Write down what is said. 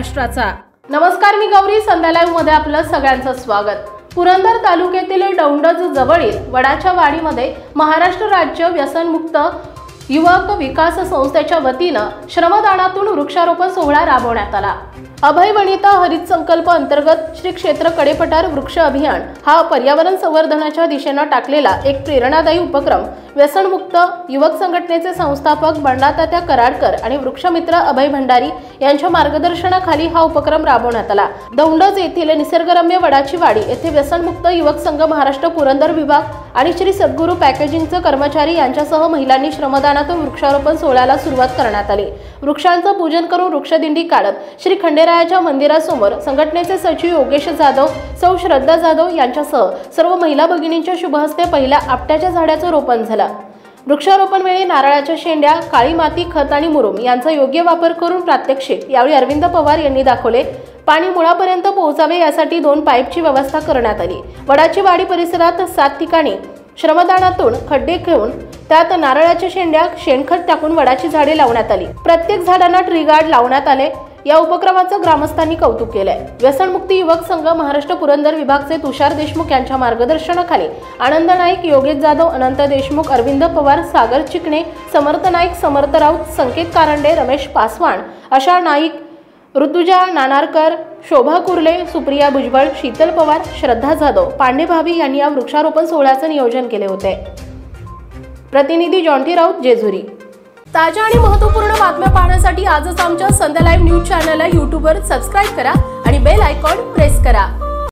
महाराष्ट्राचा। नमस्कार, मी गौरी, संध्या लाईव्ह मध्ये आपलं सगळ्यांचं स्वागत। पुरंदर तालुक्यातील दौंडज जवळील वडाच्या वाडीमध्ये महाराष्ट्र राज्य व्यसनमुक्त युवक विकास संस्थेच्या वतीनं श्रमदानातून वृक्षारोपण सोहळा राबवण्यात आला। अभय वनिता हरित संकल्प अंतर्गत श्री क्षेत्र कडेपठार वृक्ष अभियान हा पर्यावरण संवर्धनाच्या दिशेने टाकलेला एक प्रेरणादायी उपक्रम व्यसनमुक्त युवक संघटनेचे संस्थापक बंडातात्या कराडकर आणि वृक्षमित्र अभय भंडारी यांच्या मार्गदर्शनाखाली हा उपक्रम राबवण्यात आला। दौंडज येथील निसर्गरम्य वडाची वाडी येथे व्यसनमुक्त युवक संघ महाराष्ट्र पुरंदर विभाग आणि श्री सद्गुरू पॅकेजिंगचे कर्मचारी यांच्यासह महिलांनी श्रमदानातून वृक्षारोपण सोहळ्याला सुरुवात करण्यात आली। वृक्षांचं पूजन करून वृक्षदिंडी काढत श्री खंडेरायाच्या मंदिरासमोर संघटनेचे सचिव योगेश जाधव, सौ श्रद्धा जाधव यांच्यासह सर्व महिला भगिनींच्या शुभहस्ते पहिल्या आपट्याच्या झाडाचं रोपण झालं। वृक्षारोपण वेळी नारळाच्या शेंड्या, काळी माती, खत आणि मुरुम यांचा योग्य वापर करून प्रात्यक्षिक यावेळी अरविंद पवार यांनी दाखवले। पाणी मुळापर्यंत पोहोचावे यासाठी 2 पाईपची व्यवस्था करण्यात आली। वडाची वाडी परिसरात 7 ठिकाणी श्रमदानातून खड्डे घेऊन त्यात नारळाच्या शेंड्या, शेणखत टाकून वडाची झाडे लावण्यात आली। प्रत्येक झाडांना ट्री गार्ड लावण्यात आले। या उपक्रमाचं ग्रामस्थांनी कौतुक केलंय। व्यसनमुक्ती युवक संघ महाराष्ट्र पुरंदर विभागचे तुषार देशमुख यांच्या मार्गदर्शनाखाली आनंद नाईक, योगेश जाधव, अनंत देशमुख, अरविंद पवार, सागर चिकणे, समर्थ नाईक, समर्थ राऊत, संकेत कारंडे, रमेश पासवान, आशा नाईक, ऋतुजा नानारकर, शोभा कुर्ले, सुप्रिया भुजबळ, शीतल पवार, श्रद्धा जाधव, पांडे भाभी यांनी या वृक्षारोपण सोहळ्याचे नियोजन केले होते। प्रतिनिधी जॉन्टी राऊत, जेजुरी। ताज्या आणि महत्त्वपूर्ण बातम्या पाहण्यासाठी आजच आमच्या संध्या लाईव्ह न्यूज चॅनलला YouTube वर सबस्क्राइब करा आणि बेल आयकॉन प्रेस करा।